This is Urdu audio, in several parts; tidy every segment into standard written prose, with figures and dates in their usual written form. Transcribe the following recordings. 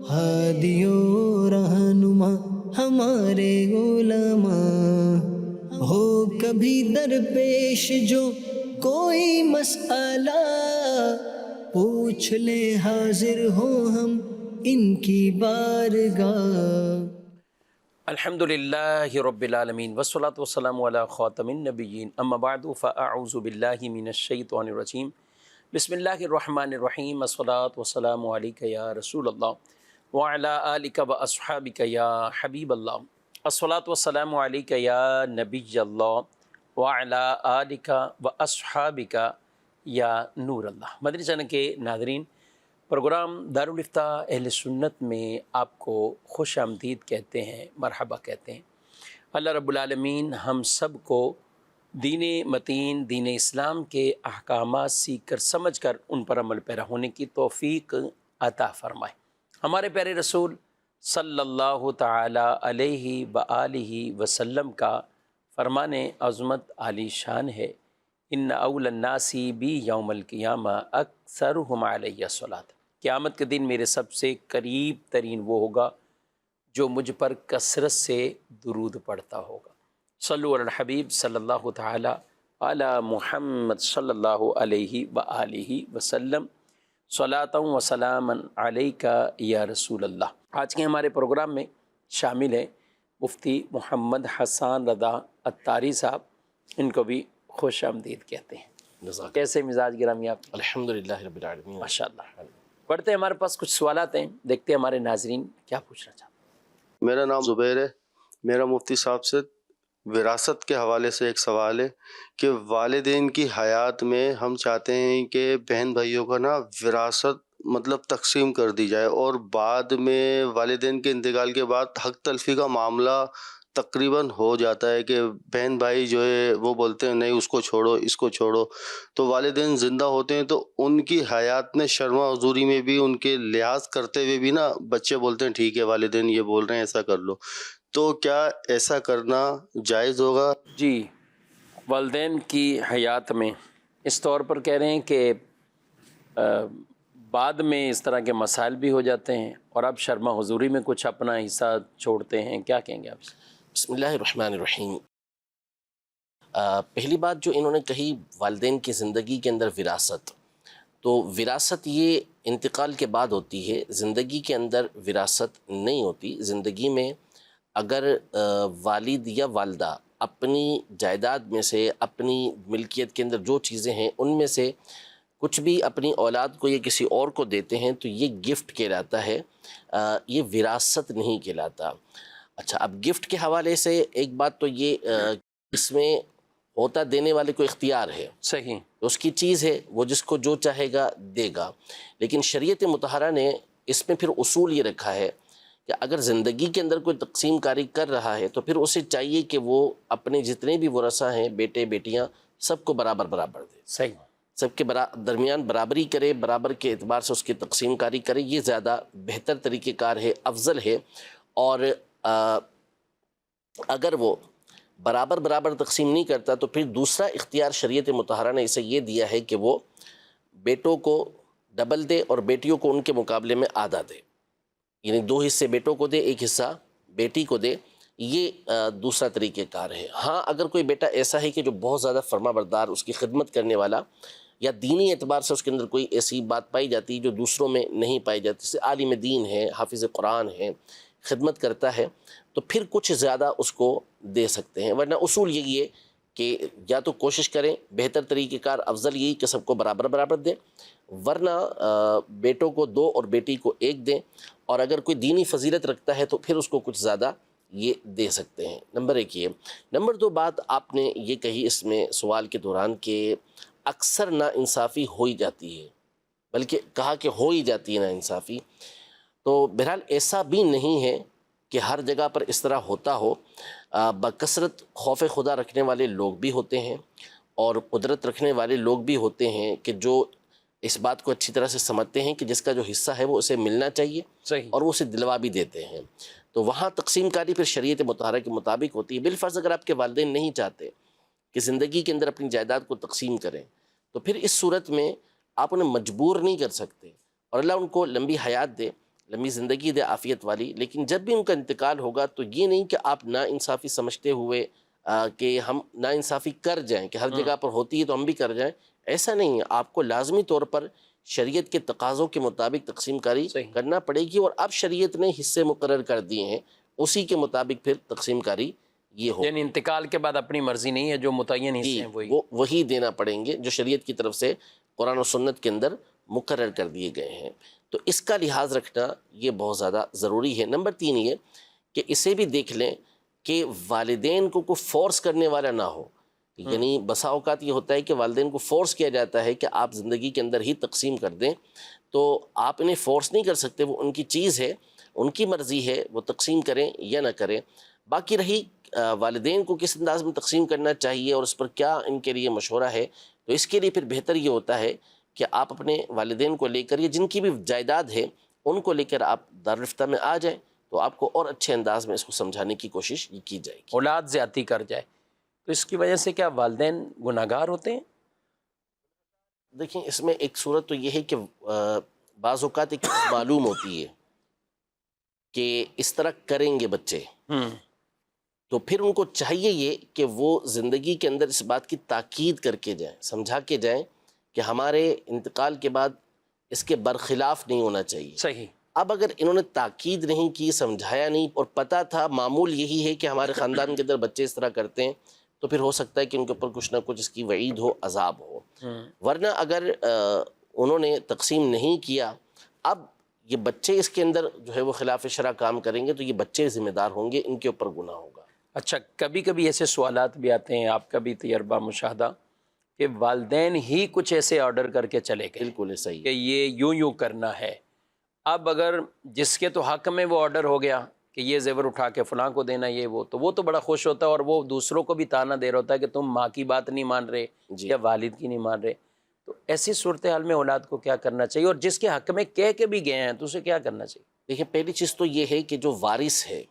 ہادیو رہنما ہمارے علماء، ہو کبھی درپیش جو کوئی مسئلہ، پوچھ لے حاضر ہو ہم ان کی بارگاہ۔ الحمد للہ رب العالمین والصلاة والسلام علی خاتم النبیین، اما بعد فاعوذ باللہ من الشیطان الرجیم، بسم اللہ الرحمن الرحیم، الصلاة والسلام علیک یا رسول اللہ وعلی آلک واصحابک یا حبیب اللہ، الصلاة والسلام علیک یا نبی اللہ وعلی آلک واصحابک یا نور اللہ۔ مدنی چینل کے ناظرین، پروگرام دارالفتاء اہل سنت میں آپ کو خوش آمدید کہتے ہیں، مرحبا کہتے ہیں۔ اللہ رب العالمین ہم سب کو دین متین، دین اسلام کے احکامات سیکھ کر سمجھ کر ان پر عمل پیرا ہونے کی توفیق عطا فرمائے۔ ہمارے پیارے رسول صلی اللہ تعالی علیہ وآلہ وسلم کا فرمان عظمت عالی شان ہے، ان اول الناس بی یوم القیامہ اکثرہم علیہ الصلاۃ۔ قیامت کے دن میرے سب سے قریب ترین وہ ہوگا جو مجھ پر کثرت سے درود پڑھتا ہوگا۔ صلو علی الحبیب صلی اللہ تعالی علی محمد صلی اللہ علیہ وآلہ وسلم، صلاۃ و سلاما علیک یا رسول اللہ۔ آج کے ہمارے پروگرام میں شامل ہیں مفتی محمد حسان رضا عطاری صاحب، ان کو بھی خوش آمدید کہتے ہیں۔ کیسے مزاج گرامی آپ؟ الحمدللہ رب العالمین۔ ماشاءاللہ۔ پڑھتے ہیں، ہمارے پاس کچھ سوالات ہیں، دیکھتے ہیں ہمارے ناظرین کیا پوچھنا چاہتے ہیں۔ میرا نام زبیر ہے۔ میرا مفتی صاحب سے وراثت کے حوالے سے ایک سوال ہے کہ والدین کی حیات میں ہم چاہتے ہیں کہ بہن بھائیوں کا نا وراثت مطلب تقسیم کر دی جائے، اور بعد میں والدین کے انتقال کے بعد حق تلفی کا معاملہ تقریباً ہو جاتا ہے کہ بہن بھائی جو ہے وہ بولتے ہیں نہیں اس کو چھوڑو اس کو چھوڑو، تو والدین زندہ ہوتے ہیں تو ان کی حیات میں شرما حضوری میں بھی ان کے لحاظ کرتے ہوئے بھی نا بچے بولتے ہیں ٹھیک ہے والدین یہ بول رہے ہیں ایسا کر لو، تو کیا ایسا کرنا جائز ہوگا؟ جی، والدین کی حیات میں اس طور پر کہہ رہے ہیں کہ بعد میں اس طرح کے مسائل بھی ہو جاتے ہیں اور اب شرما حضوری میں کچھ اپنا حصہ چھوڑتے ہیں، کیا کہیں گے آپ سے؟ بسم اللہ الرحمن الرحیم۔ پہلی بات جو انہوں نے کہی والدین کی زندگی کے اندر وراثت، تو وراثت یہ انتقال کے بعد ہوتی ہے، زندگی کے اندر وراثت نہیں ہوتی۔ زندگی میں اگر والد یا والدہ اپنی جائیداد میں سے، اپنی ملکیت کے اندر جو چیزیں ہیں ان میں سے کچھ بھی اپنی اولاد کو یا کسی اور کو دیتے ہیں تو یہ گفٹ کہلاتا ہے، یہ وراثت نہیں کہلاتا۔ اچھا، اب گفٹ کے حوالے سے ایک بات تو یہ اس میں ہوتا دینے والے کو اختیار ہے، صحیح، اس کی چیز ہے، وہ جس کو جو چاہے گا دے گا، لیکن شریعت مطہرہ نے اس میں پھر اصول یہ رکھا ہے کہ اگر زندگی کے اندر کوئی تقسیم کاری کر رہا ہے تو پھر اسے چاہیے کہ وہ اپنے جتنے بھی ورثہ ہیں، بیٹے بیٹیاں، سب کو برابر برابر دے، صحیح، سب کے درمیان برابری کرے، برابر کے اعتبار سے اس کی تقسیم کاری کرے، یہ زیادہ بہتر طریقہ کار ہے، افضل ہے۔ اور اگر وہ برابر برابر تقسیم نہیں کرتا تو پھر دوسرا اختیار شریعت مطہرہ نے اسے یہ دیا ہے کہ وہ بیٹوں کو ڈبل دے اور بیٹیوں کو ان کے مقابلے میں آدھا دے، یعنی 2 حصے بیٹوں کو دے، 1 حصہ بیٹی کو دے، یہ دوسرا طریقہ کار ہے۔ ہاں، اگر کوئی بیٹا ایسا ہے کہ جو بہت زیادہ فرما بردار، اس کی خدمت کرنے والا، یا دینی اعتبار سے اس کے اندر کوئی ایسی بات پائی جاتی جو دوسروں میں نہیں پائی جاتی، جیسے عالم دین ہے، حافظ قرآن ہے، خدمت کرتا ہے، تو پھر کچھ زیادہ اس کو دے سکتے ہیں، ورنہ اصول یہی ہے کہ یا تو کوشش کریں، بہتر طریقہ کار افضل یہی کہ سب کو برابر برابر دیں، ورنہ بیٹوں کو 2 اور بیٹی کو 1 دیں، اور اگر کوئی دینی فضیلت رکھتا ہے تو پھر اس کو کچھ زیادہ یہ دے سکتے ہیں۔ نمبر 1 یہ۔ نمبر 2 بات آپ نے یہ کہی اس میں سوال کے دوران کہ اکثر ناانصافی ہو ہی جاتی ہے، بلکہ کہا کہ ہو ہی جاتی ہے ناانصافی، تو بہرحال ایسا بھی نہیں ہے کہ ہر جگہ پر اس طرح ہوتا ہو۔ بکثرت خوف خدا رکھنے والے لوگ بھی ہوتے ہیں اور قدرت رکھنے والے لوگ بھی ہوتے ہیں کہ جو اس بات کو اچھی طرح سے سمجھتے ہیں کہ جس کا جو حصہ ہے وہ اسے ملنا چاہیے، صحیح، اور وہ اسے دلوا بھی دیتے ہیں، تو وہاں تقسیم کاری پھر شریعت مطہرہ کے مطابق ہوتی ہے۔ بالفرض اگر آپ کے والدین نہیں چاہتے کہ زندگی کے اندر اپنی جائیداد کو تقسیم کریں تو پھر اس صورت میں آپ انہیں مجبور نہیں کر سکتے، اور اللہ ان کو لمبی حیات دے، لمبی زندگی دے عافیت والی، لیکن جب بھی ان کا انتقال ہوگا تو یہ نہیں کہ آپ ناانصافی سمجھتے ہوئے کہ ہم ناانصافی کر جائیں، کہ ہر جگہ پر ہوتی ہے تو ہم بھی کر جائیں، ایسا نہیں ہے. آپ کو لازمی طور پر شریعت کے تقاضوں کے مطابق تقسیم کاری صحیح. کرنا پڑے گی، اور اب شریعت نے حصے مقرر کر دیے ہیں، اسی کے مطابق پھر تقسیم کاری یہ ہو. یعنی انتقال کے بعد اپنی مرضی نہیں ہے، جو متعین حصے جی ہیں وہی. وہ وہی دینا پڑیں گے جو شریعت کی طرف سے قرآن و سنت کے اندر مقرر کر دیے گئے ہیں. تو اس کا لحاظ رکھنا یہ بہت زیادہ ضروری ہے. نمبر 3 یہ کہ اسے بھی دیکھ لیں کہ والدین کو کوئی فورس کرنے والا نہ ہو. یعنی بسا اوقات یہ ہوتا ہے کہ والدین کو فورس کیا جاتا ہے کہ آپ زندگی کے اندر ہی تقسیم کر دیں، تو آپ انہیں فورس نہیں کر سکتے، وہ ان کی چیز ہے، ان کی مرضی ہے، وہ تقسیم کریں یا نہ کریں. باقی رہی والدین کو کس انداز میں تقسیم کرنا چاہیے اور اس پر کیا ان کے لیے مشورہ ہے، تو اس کے لیے پھر بہتر یہ ہوتا ہے کہ آپ اپنے والدین کو لے کر یا جن کی بھی جائیداد ہے ان کو لے کر آپ دارالفتہ میں آ جائیں، تو آپ کو اور اچھے انداز میں اس کو سمجھانے کی کوشش کی جائے گی. اولاد زیادتی کر جائے تو اس کی وجہ سے کیا والدین گناہگار ہوتے ہیں؟ دیکھیں اس میں ایک صورت تو یہ ہے کہ بعض اوقات ایک چیز معلوم ہوتی ہے کہ اس طرح کریں گے بچے، تو پھر ان کو چاہیے یہ کہ وہ زندگی کے اندر اس بات کی تاکید کر کے جائیں، سمجھا کے جائیں کہ ہمارے انتقال کے بعد اس کے برخلاف نہیں ہونا چاہیے. صحیح. اب اگر انہوں نے تاکید نہیں کی، سمجھایا نہیں، اور پتہ تھا معمول یہی ہے کہ ہمارے خاندان کے اندر بچے اس طرح کرتے ہیں، تو پھر ہو سکتا ہے کہ ان کے اوپر کچھ نہ کچھ اس کی وعید ہو، عذاب ہو. ورنہ اگر انہوں نے تقسیم نہیں کیا، اب یہ بچے اس کے اندر جو ہے وہ خلاف شرع کام کریں گے، تو یہ بچے ذمہ دار ہوں گے، ان کے اوپر گناہ ہوگا. اچھا، کبھی کبھی ایسے سوالات بھی آتے ہیں، آپ کا بھی تجربہ مشاہدہ، کہ والدین ہی کچھ ایسے آرڈر کر کے چلے گئے بالکل صحیح. کہ یہ یوں کرنا ہے. اب اگر جس کے تو حق میں وہ آرڈر ہو گیا کہ یہ زیور اٹھا کے فلاں کو دینا، یہ وہ تو بڑا خوش ہوتا ہے، اور وہ دوسروں کو بھی تانا دے رہا ہوتا ہے کہ تم ماں کی بات نہیں مان رہے یا والد کی نہیں مان رہے. تو ایسی صورتحال میں اولاد کو کیا کرنا چاہیے، اور جس کے حق میں کہہ کے بھی گئے ہیں تو اسے کیا کرنا چاہیے؟ دیکھیں پہلی چیز تو یہ ہے کہ جو وارث ہے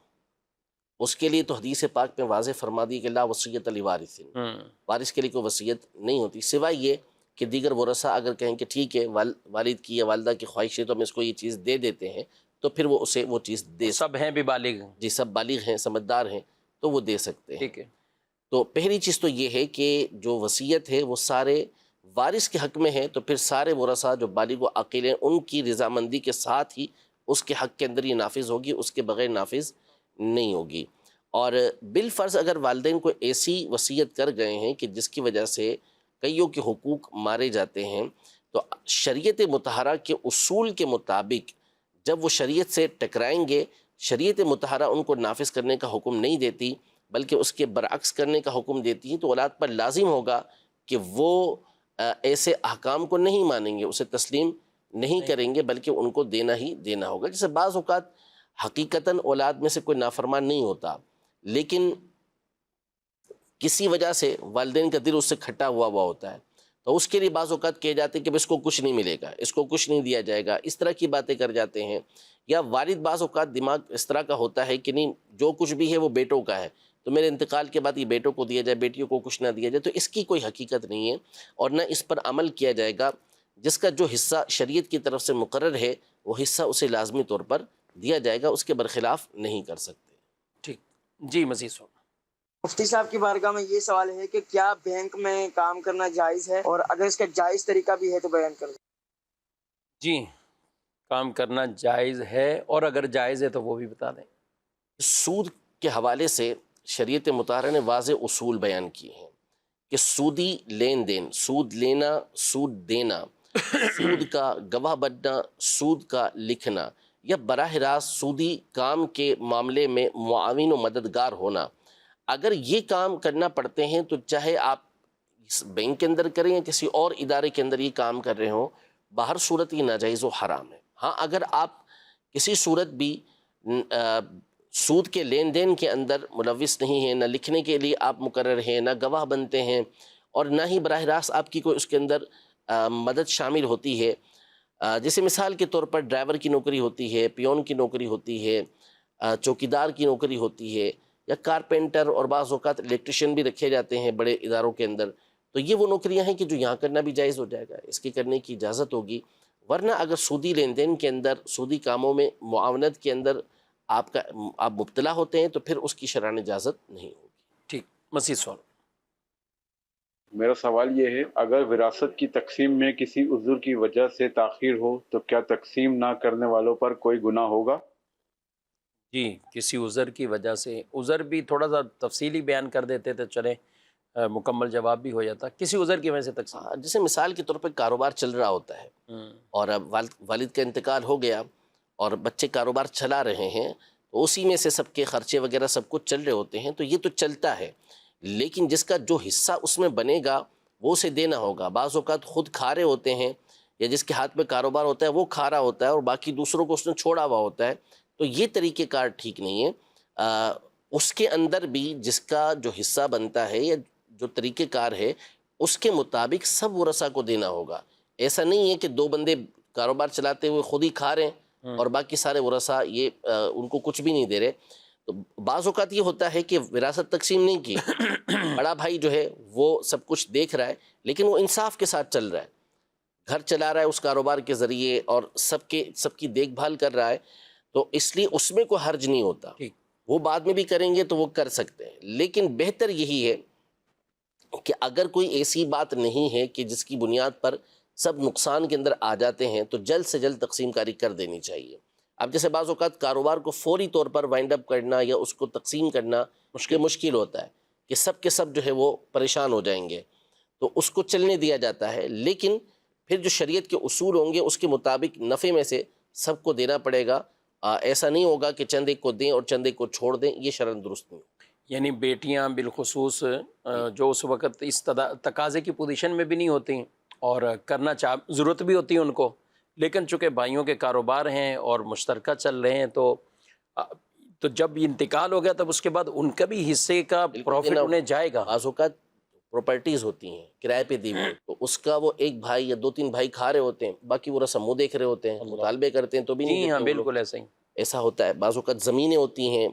اس کے لیے تو حدیث پاک میں واضح فرما دی کہ لا وصیت لوارث، وارث کے لیے کوئی وصیت نہیں ہوتی، سوائے یہ کہ دیگر ورثاء اگر کہیں کہ ٹھیک ہے والد کی یا والدہ کی خواہش ہے تو ہم اس کو یہ چیز دے دیتے ہیں، تو پھر وہ اسے وہ چیز دے سب ہیں بھی بالغ؟ جی سب بالغ ہیں، سمجھدار ہیں، تو وہ دے سکتے ہیں. ٹھیک ہے. تو پہلی چیز تو یہ ہے کہ جو وصیت ہے وہ سارے وارث کے حق میں ہے، تو پھر سارے ورثاء جو بالغ و عاقل ہیں ان کی رضامندی کے ساتھ ہی اس کے حق کے اندر یہ نافذ ہوگی، اس کے بغیر نافذ نہیں ہوگی. اور بالفرض اگر والدین کو ایسی وصیت کر گئے ہیں کہ جس کی وجہ سے کئیوں کے حقوق مارے جاتے ہیں، تو شریعت مطہرہ کے اصول کے مطابق جب وہ شریعت سے ٹکرائیں گے، شریعت مطہرہ ان کو نافذ کرنے کا حکم نہیں دیتی بلکہ اس کے برعکس کرنے کا حکم دیتی ہے، تو اولاد پر لازم ہوگا کہ وہ ایسے احکام کو نہیں مانیں گے، اسے تسلیم نہیں کریں گے، بلکہ ان کو دینا ہی دینا ہوگا. جیسے بعض اوقات حقیقتاً اولاد میں سے کوئی نافرمان نہیں ہوتا، لیکن کسی وجہ سے والدین کا دل اس سے کھٹا ہوا ہوتا ہے، تو اس کے لیے بعض اوقات کہے جاتے ہیں کہ اس کو کچھ نہیں ملے گا، اس کو کچھ نہیں دیا جائے گا، اس طرح کی باتیں کر جاتے ہیں. یا والد بعض اوقات دماغ اس طرح کا ہوتا ہے کہ نہیں جو کچھ بھی ہے وہ بیٹوں کا ہے، تو میرے انتقال کے بعد یہ بیٹوں کو دیا جائے، بیٹیوں کو کچھ نہ دیا جائے. تو اس کی کوئی حقیقت نہیں ہے، اور نہ اس پر عمل کیا جائے گا. جس کا جو حصہ شریعت کی طرف سے مقرر ہے وہ حصہ اسے لازمی طور پر دیا جائے گا، اس کے برخلاف نہیں کر سکتے. ٹھیک جی. مزید سو مفتی صاحب کی بارگاہ میں یہ سوال ہے کہ کیا بینک میں کام کرنا جائز ہے، اور اگر اس کا جائز طریقہ بھی ہے تو بیان کر دیں. جی، کام کرنا جائز ہے، اور اگر جائز ہے تو وہ بھی بتا دیں. سود کے حوالے سے شریعت مطہرہ نے واضح اصول بیان کیے ہیں کہ سودی لین دین، سود لینا، سود دینا، سود کا گواہ بننا، سود کا لکھنا، یا براہ راست سودی کام کے معاملے میں معاون و مددگار ہونا، اگر یہ کام کرنا پڑتے ہیں تو چاہے آپ اس بینک کے اندر کریں یا کسی اور ادارے کے اندر یہ کام کر رہے ہوں، باہر صورت یہ ناجائز و حرام ہے. ہاں اگر آپ کسی صورت بھی سود کے لین دین کے اندر ملوث نہیں ہیں، نہ لکھنے کے لیے آپ مقرر ہیں، نہ گواہ بنتے ہیں، اور نہ ہی براہ راست آپ کی کوئی اس کے اندر مدد شامل ہوتی ہے، جیسے مثال کے طور پر ڈرائیور کی نوکری ہوتی ہے، پیون کی نوکری ہوتی ہے، چوکیدار کی نوکری ہوتی ہے، یا کارپینٹر، اور بعض اوقات الیکٹریشین بھی رکھے جاتے ہیں بڑے اداروں کے اندر. تو یہ وہ نوکریاں ہیں کہ جو یہاں کرنا بھی جائز ہو جائے گا، اس کے کرنے کی اجازت ہوگی. ورنہ اگر سودی لین دین کے اندر، سودی کاموں میں معاونت کے اندر آپ مبتلا ہوتے ہیں تو پھر اس کی شرعاً اجازت نہیں ہوگی۔ ٹھیک، مزید سوال۔ میرا سوال یہ ہے، اگر وراثت کی تقسیم میں کسی عذر کی وجہ سے تاخیر ہو تو کیا تقسیم نہ کرنے والوں پر کوئی گناہ ہوگا؟ جی، کسی عذر کی وجہ سے، عذر بھی تھوڑا سا تفصیلی بیان کر دیتے تو چلے مکمل جواب بھی ہو جاتا۔ کسی عذر کی وجہ سے تقسیم، جیسے مثال کے طور پہ کاروبار چل رہا ہوتا ہے اور اب والد کا انتقال ہو گیا اور بچے کاروبار چلا رہے ہیں، تو اسی میں سے سب کے خرچے وغیرہ سب کچھ چل رہے ہوتے ہیں، تو یہ تو چلتا ہے، لیکن جس کا جو حصہ اس میں بنے گا وہ اسے دینا ہوگا۔ بعض اوقات خود کھا رہے ہوتے ہیں، یا جس کے ہاتھ میں کاروبار ہوتا ہے وہ کھا رہا ہوتا ہے اور باقی دوسروں کو اس نے چھوڑا ہوا ہوتا ہے، تو یہ طریقہ کار ٹھیک نہیں ہے۔ اس کے اندر بھی جس کا جو حصہ بنتا ہے یا جو طریقہ کار ہے اس کے مطابق سب ورثہ کو دینا ہوگا۔ ایسا نہیں ہے کہ دو بندے کاروبار چلاتے ہوئے خود ہی کھا رہے ہیں اور باقی سارے ورثہ یہ ان کو کچھ بھی نہیں دے رہے۔ تو بعض اوقات یہ ہوتا ہے کہ وراثت تقسیم نہیں کی، بڑا بھائی جو ہے وہ سب کچھ دیکھ رہا ہے لیکن وہ انصاف کے ساتھ چل رہا ہے، گھر چلا رہا ہے اس کاروبار کے ذریعے اور سب کی دیکھ بھال کر رہا ہے، تو اس لیے اس میں کوئی حرج نہیں ہوتا۔ وہ بعد میں بھی کریں گے تو وہ کر سکتے ہیں، لیکن بہتر یہی ہے کہ اگر کوئی ایسی بات نہیں ہے کہ جس کی بنیاد پر سب نقصان کے اندر آ جاتے ہیں تو جلد سے جلد تقسیم کاری کر دینی چاہیے۔ اب جیسے بعض اوقات کاروبار کو فوری طور پر وائنڈ اپ کرنا یا اس کو تقسیم کرنا مشکل ہوتا ہے کہ سب کے سب جو ہے وہ پریشان ہو جائیں گے، تو اس کو چلنے دیا جاتا ہے، لیکن پھر جو شریعت کے اصول ہوں گے اس کے مطابق نفع میں سے سب کو دینا پڑے گا۔ ایسا نہیں ہوگا کہ چند ایک کو دیں اور چند ایک کو چھوڑ دیں، یہ شرعاً درست نہیں۔ یعنی بیٹیاں بالخصوص جو اس وقت اس تقاضے کی پوزیشن میں بھی نہیں ہوتی اور کرنا ضرورت بھی ہوتی ہے ان کو، لیکن چونکہ بھائیوں کے کاروبار ہیں اور مشترکہ چل رہے ہیں تو جب انتقال ہو گیا تب اس کے بعد ان کا بھی حصے کا پروفٹ انہیں جائے گا۔ بعض اوقات پراپرٹیز ہوتی ہیں کرائے پہ دی ہوئی، تو اس کا وہ ایک بھائی یا دو تین بھائی کھا رہے ہوتے ہیں، باقی وہ رسم دیکھ رہے ہوتے ہیں، مطالبے کرتے ہیں تو بھی نہیں جی ہاں دیتے وہ لوگ۔ بالکل ایسا ہی، ایسا ہوتا ہے۔ بعض اوقات زمینیں ہوتی ہیں،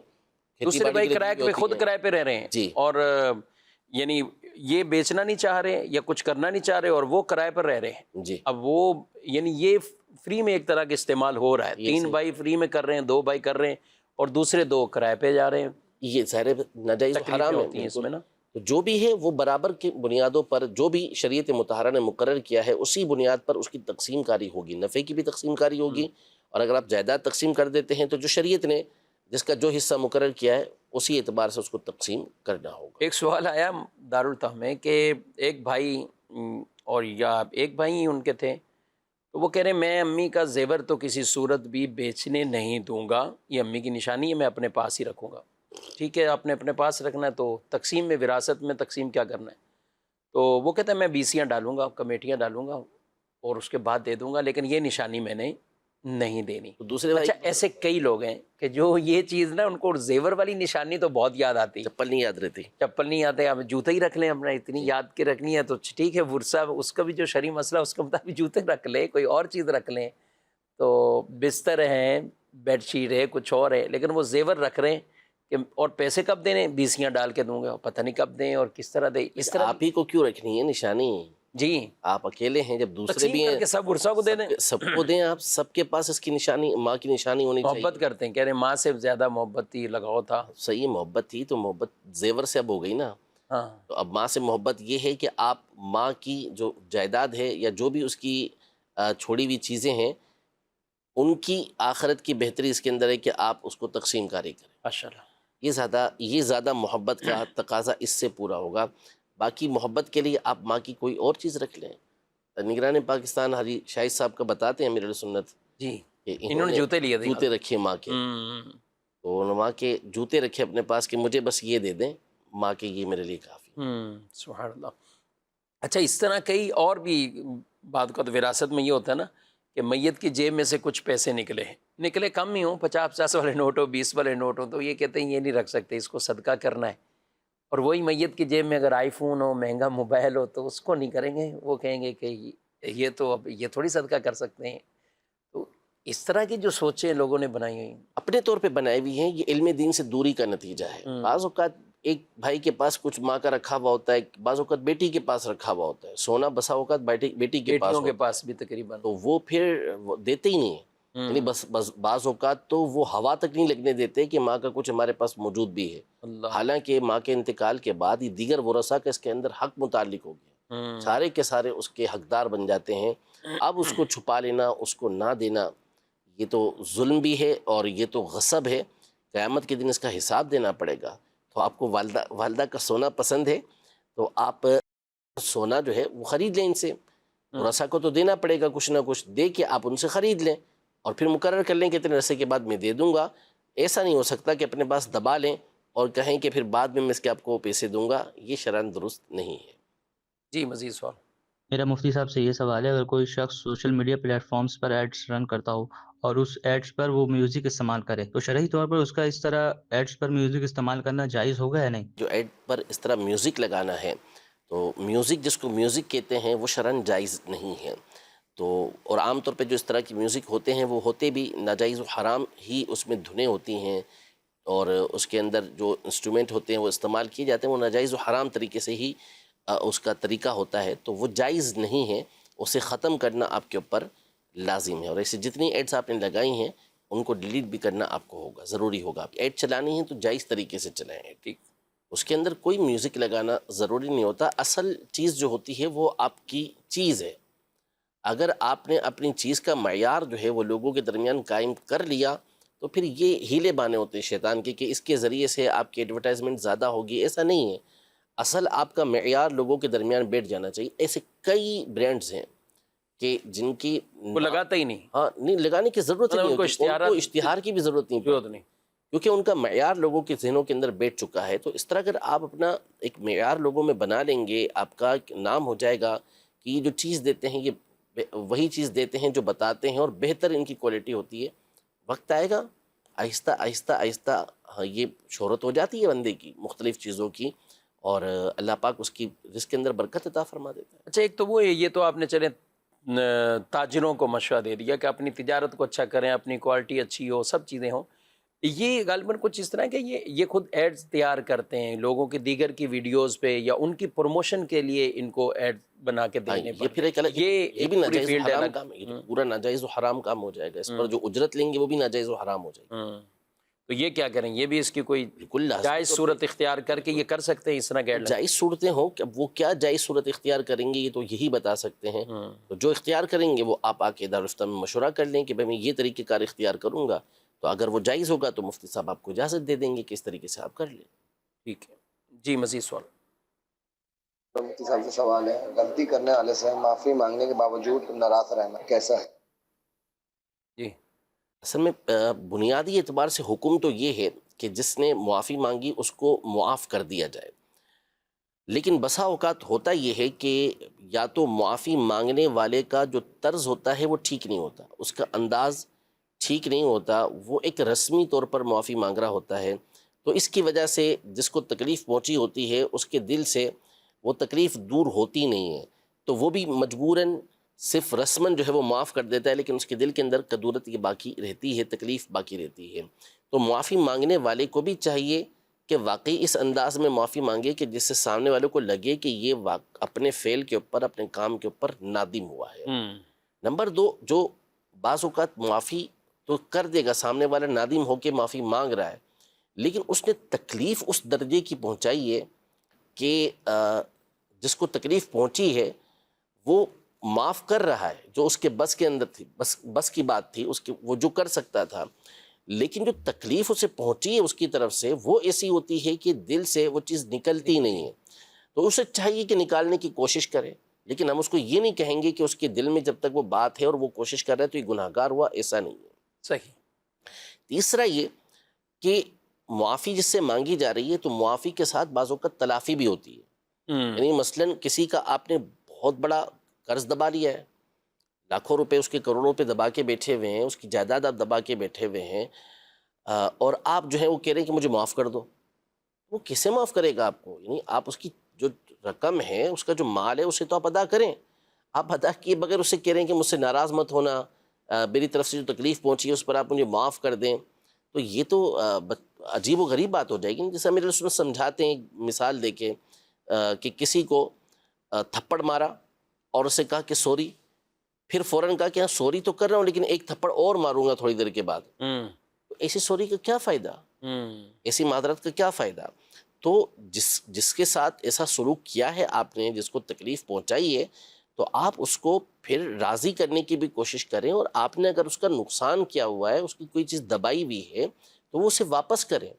دوسرے بھائی کرائے پہ خود کرائے پہ رہ رہے ہیں جی، اور یعنی یہ بیچنا نہیں چاہ رہے یا کچھ کرنا نہیں چاہ رہے اور وہ کرائے پر رہ رہے ہیں۔ جی، اب وہ یعنی یہ فری میں ایک طرح کا استعمال ہو رہا ہے، تین بھائی فری میں کر رہے ہیں، دو بھائی کر رہے ہیں اور دوسرے دو کرائے پہ جا رہے ہیں۔ یہ ظاہر ناجائز حرام ہوتی ہیں اس میں نا۔ تو جو بھی ہے وہ برابر کی بنیادوں پر جو بھی شریعت مطہرہ نے مقرر کیا ہے اسی بنیاد پر اس کی تقسیم کاری ہوگی، نفع کی بھی تقسیم کاری ہوگی، اور اگر آپ جائیداد تقسیم کر دیتے ہیں تو جو شریعت نے جس کا جو حصہ مقرر کیا ہے اسی اعتبار سے اس کو تقسیم کرنا ہوگا۔ ایک سوال آیا دارالتحفہ میں کہ ایک بھائی اور یا ایک بھائی ہی ان کے تھے، تو وہ کہہ رہے ہیں میں امی کا زیور تو کسی صورت بھی بیچنے نہیں دوں گا، یہ امی کی نشانی ہے، میں اپنے پاس ہی رکھوں گا۔ ٹھیک ہے، آپ نے اپنے پاس رکھنا ہے تو تقسیم میں وراثت میں تقسیم کیا کرنا ہے؟ تو وہ کہتا ہے میں بیسیاں ڈالوں گا، کمیٹیاں ڈالوں گا اور اس کے بعد دے دوں گا، لیکن یہ نشانی میں نے نہیں دینی۔ تو دوسرے بھائی اچھا ایسے کئی لوگ ہیں کہ جو یہ چیز نا ان کو زیور والی نشانی تو بہت یاد آتی، چپل نہیں یاد رہتی، چپل نہیں آتے، آپ جوتے ہی رکھ لیں اپنا، اتنی یاد کے رکھنی ہے تو ٹھیک ہے، ورثہ اس کا بھی جو شرعی مسئلہ اس کے مطابق جوتے رکھ لیں، کوئی اور چیز رکھ لیں، تو بستر ہیں، بیڈ شیٹ ہے، کچھ اور ہے، لیکن وہ زیور رکھ رہے ہیں کہ اور پیسے کب دینے، بیسیاں ڈال کے دوں گا، پتہ نہیں کب دیں اور کس طرح دیں، اس طرح آپ ہی کو کیوں رکھنی ہے نشانی؟ جی آپ اکیلے ہیں، جب دوسرے تقسیم بھی کر ہیں کے سب ورثہ کو دے دیں، سب کو دیں، آپ سب کے پاس اس کی نشانی، ماں کی نشانی ہونی چاہیے۔ محبت کرتے ہیں، کہہ رہے ہیں ماں سے زیادہ محبت تھی، لگاؤ تھا۔ صحیح محبت تھی تو محبت زیور سے اب ہو گئی نا۔ ہاں تو اب ماں سے محبت یہ ہے کہ آپ ماں کی جو جائیداد ہے یا جو بھی اس کی چھوڑی ہوئی چیزیں ہیں ان کی آخرت کی بہتری اس کے اندر ہے کہ آپ اس کو تقسیم کاری کریں۔ ماشاءاللہ، یہ زیادہ محبت کا تقاضا اس سے پورا ہوگا۔ باقی محبت کے لیے آپ ماں کی کوئی اور چیز رکھ لیں۔ نگران پاکستان حاجی شاہد صاحب کا بتاتے ہیں امیر سنت جی کہ انہوں نے جوتے لیے تھے، جوتے رکھے ماں کے، تو انہوں نے ماں کے جوتے رکھے اپنے پاس کہ مجھے بس یہ دے دیں، ماں کے یہ میرے لیے کافی۔ سبحان اللہ۔ اچھا اس طرح کئی اور بھی بعد کا تو وراثت میں یہ ہوتا ہے نا کہ میت کی جیب میں سے کچھ پیسے نکلے کم ہی ہوں، 50 والے نوٹ ہو، 20 والے نوٹ ہو، تو یہ کہتے ہیں یہ نہیں رکھ سکتے، اس کو صدقہ کرنا ہے، اور وہی میت کی جیب میں اگر آئی فون ہو، مہنگا موبائل ہو تو اس کو نہیں کریں گے، وہ کہیں گے کہ یہ تو اب یہ تھوڑی صدقہ کر سکتے ہیں۔ تو اس طرح کی جو سوچیں لوگوں نے بنائی ہوئی، اپنے طور پہ بنائے ہوئی ہیں، یہ علم دین سے دوری کا نتیجہ ہے۔ بعض اوقات ایک بھائی کے پاس کچھ ماں کا رکھا ہوا ہوتا ہے، بعض اوقات بیٹی کے پاس رکھا ہوا ہوتا ہے، سونا بسا اوقات بیٹی کے پاس بیٹیوں ہوتا کے ہے، پاس بھی تقریباً تو وہ پھر وہ دیتے ہی نہیں ہیں، یعنی بس بعض اوقات تو وہ ہوا تک نہیں لگنے دیتے کہ ماں کا کچھ ہمارے پاس موجود بھی ہے، اللہ حالانکہ ماں کے انتقال کے بعد یہ دیگر ورثاء کا اس کے اندر حق متعلق ہو گیا، سارے کے سارے اس کے حقدار بن جاتے ہیں۔ اب اس کو چھپا لینا، اس کو نہ دینا، یہ تو ظلم بھی ہے اور یہ تو غصب ہے، قیامت کے دن اس کا حساب دینا پڑے گا۔ تو آپ کو والدہ کا سونا پسند ہے تو آپ سونا جو ہے وہ خرید لیں ان سے، ورثاء کو تو دینا پڑے گا کچھ نہ کچھ، دے کے آپ ان سے خرید لیں اور پھر مقرر کر لیں کہ اتنے عرصے کے بعد میں دے دوں گا۔ ایسا نہیں ہو سکتا کہ اپنے پاس دبا لیں اور کہیں کہ پھر بعد میں اس کے آپ کو پیسے دوں گا، یہ شرعاً درست نہیں ہے۔ جی مزید سوال۔ میرا مفتی صاحب سے یہ سوال ہے، اگر کوئی شخص سوشل میڈیا پلیٹ فارمز پر ایڈس رن کرتا ہو اور اس ایڈس پر وہ میوزک استعمال کرے تو شرعی طور پر اس کا اس طرح ایڈس پر میوزک استعمال کرنا جائز ہوگا یا نہیں؟ جو ایڈ پر اس طرح میوزک لگانا ہے تو میوزک جس کو میوزک کہتے ہیں وہ شرعاً جائز نہیں ہے، تو اور عام طور پہ جو اس طرح کی میوزک ہوتے ہیں وہ ہوتے بھی ناجائز و حرام ہی، اس میں دھنیں ہوتی ہیں اور اس کے اندر جو انسٹرومنٹ ہوتے ہیں وہ استعمال کیے جاتے ہیں وہ ناجائز و حرام طریقے سے ہی اس کا طریقہ ہوتا ہے، تو وہ جائز نہیں ہے، اسے ختم کرنا آپ کے اوپر لازم ہے، اور ایسے جتنی ایڈز آپ نے لگائی ہیں ان کو ڈیلیٹ بھی کرنا آپ کو ہوگا، ضروری ہوگا۔ ایڈ چلانی ہے تو جائز طریقے سے چلائیں، ٹھیک، اس کے اندر کوئی میوزک لگانا ضروری نہیں ہوتا۔ اصل چیز جو ہوتی ہے وہ آپ کی چیز ہے، اگر آپ نے اپنی چیز کا معیار جو ہے وہ لوگوں کے درمیان قائم کر لیا تو پھر یہ ہیلے بانے ہوتے ہیں شیطان کے کہ اس کے ذریعے سے آپ کی ایڈورٹائزمنٹ زیادہ ہوگی، ایسا نہیں ہے۔ اصل آپ کا معیار لوگوں کے درمیان بیٹھ جانا چاہیے۔ ایسے کئی برانڈز ہیں کہ جن کی وہ لگاتا ہی نہیں، ہاں نہیں لگانے کی ضرورت ہی نہیں ان کو ہوتی، ان کو اشتہار کی بھی ضرورت نہیں ضرورت پڑتی، نہیں۔ کیونکہ ان کا معیار لوگوں کے ذہنوں کے اندر بیٹھ چکا ہے۔ تو اس طرح اگر آپ اپنا ایک معیار لوگوں میں بنا لیں گے، آپ کا نام ہو جائے گا کہ یہ جو چیز دیتے ہیں یہ وہی چیز دیتے ہیں جو بتاتے ہیں اور بہتر ان کی کوالٹی ہوتی ہے، وقت آئے گا آہستہ آہستہ آہستہ یہ شہرت ہو جاتی ہے بندے کی مختلف چیزوں کی، اور اللہ پاک اس کی رزق کے اندر برکت عطا فرما دیتا ہے۔ اچھا ایک تو وہ ہے، یہ تو آپ نے چلے تاجروں کو مشورہ دے دیا کہ اپنی تجارت کو اچھا کریں، اپنی کوالٹی اچھی ہو، سب چیزیں ہوں۔ یہ غالباً کچھ اس طرح کہ یہ خود ایڈز تیار کرتے ہیں لوگوں کے دیگر کی ویڈیوز پہ یا ان کی پروموشن کے لیے ان کو ایڈ بنا کے دینے یہ پھر ایک الگ، یہ بھی ناجائز و حرام کام ہے، یہ تو پورا ناجائز و حرام کام ہو جائے گا، اس پر جو اجرت لیں گے وہ بھی ناجائز و حرام ہو جائے گا۔ تو یہ کیا کریں، یہ بھی اس کی کوئی بالکل جائز صورت اختیار کر کے یہ کر سکتے ہیں اس طرح گائیڈ لائن؟ جائز صورتیں ہوں کہ وہ کیا جائز صورت اختیار کریں گے یہ تو یہی بتا سکتے ہیں، تو جو اختیار کریں گے وہ آپ آ کے دارالفتہ میں مشورہ کر لیں کہ بھائی میں یہ طریقہ کار اختیار کروں گا، تو اگر وہ جائز ہوگا تو مفتی صاحب آپ کو اجازت دے دیں گے کہ اس طریقے سے آپ کر لیں۔ ٹھیک ہے جی، مزید سوال۔ مفتی صاحب سے سوال ہے، غلطی کرنے والے سے معافی مانگنے کے باوجود ناراض رہنا کیسا ہے؟ جی اصل میں بنیادی اعتبار سے حکم تو یہ ہے کہ جس نے معافی مانگی اس کو معاف کر دیا جائے، لیکن بسا اوقات ہوتا یہ ہے کہ یا تو معافی مانگنے والے کا جو طرز ہوتا ہے وہ ٹھیک نہیں ہوتا، اس کا انداز ٹھیک نہیں ہوتا، وہ ایک رسمی طور پر معافی مانگ رہا ہوتا ہے، تو اس کی وجہ سے جس کو تکلیف پہنچی ہوتی ہے اس کے دل سے وہ تکلیف دور ہوتی نہیں ہے، تو وہ بھی مجبوراً صرف رسماً جو ہے وہ معاف کر دیتا ہے، لیکن اس کے دل کے اندر کدورت یہ باقی رہتی ہے، تکلیف باقی رہتی ہے۔ تو معافی مانگنے والے کو بھی چاہیے کہ واقعی اس انداز میں معافی مانگے کہ جس سے سامنے والے کو لگے کہ یہ اپنے فعل کے اوپر، اپنے کام کے اوپر نادم ہوا ہے۔ نمبر دو، جو بعض اوقات معافی تو کر دے گا، سامنے والا نادم ہو کے معافی مانگ رہا ہے، لیکن اس نے تکلیف اس درجے کی پہنچائی ہے کہ جس کو تکلیف پہنچی ہے وہ معاف کر رہا ہے، جو اس کے بس کے اندر تھی، بس کی بات تھی، اس کی وہ جو کر سکتا تھا، لیکن جو تکلیف اسے پہنچی ہے اس کی طرف سے وہ ایسی ہوتی ہے کہ دل سے وہ چیز نکلتی نہیں ہے، تو اسے چاہیے کہ نکالنے کی کوشش کرے، لیکن ہم اس کو یہ نہیں کہیں گے کہ اس کے دل میں جب تک وہ بات ہے اور وہ کوشش کر رہا ہے تو یہ گناہ گار ہوا، ایسا نہیں ہے۔ صحیح۔ تیسرا یہ کہ معافی جس سے مانگی جا رہی ہے تو معافی کے ساتھ بعض اوقات تلافی بھی ہوتی ہے، یعنی مثلاً کسی کا آپ نے بہت بڑا قرض دبا لیا ہے، لاکھوں روپے اس کے، کروڑوں روپے دبا کے بیٹھے ہوئے ہیں، اس کی جائیداد آپ دبا کے بیٹھے ہوئے ہیں، اور آپ جو ہے وہ کہہ رہے ہیں کہ مجھے معاف کر دو، وہ کیسے معاف کرے گا آپ کو؟ یعنی آپ اس کی جو رقم ہے، اس کا جو مال ہے، اسے تو آپ ادا کریں، آپ ادا کیے بغیر اسے کہہ رہے ہیں کہ مجھ سے ناراض مت ہونا، میری طرف سے جو تکلیف پہنچی ہے اس پر آپ مجھے معاف کر دیں، تو یہ تو عجیب و غریب بات ہو جائے گی. جیسے میرے اس میں سمجھاتے ہیں مثال دے کے کہ کسی کو تھپڑ مارا اور اسے کہا کہ سوری, پھر فوراً کہا کہ ہاں سوری تو کر رہا ہوں لیکن ایک تھپڑ اور ماروں گا تھوڑی دیر کے بعد. ایسی سوری کا کیا فائدہ, ایسی معذرت کا کیا فائدہ؟ تو جس کے ساتھ ایسا سلوک کیا ہے آپ نے, جس کو تکلیف پہنچائی ہے, تو آپ اس کو پھر راضی کرنے کی بھی کوشش کریں, اور آپ نے اگر اس کا نقصان کیا ہوا ہے, اس کی کوئی چیز دبائی بھی ہے, تو وہ اسے واپس کریں,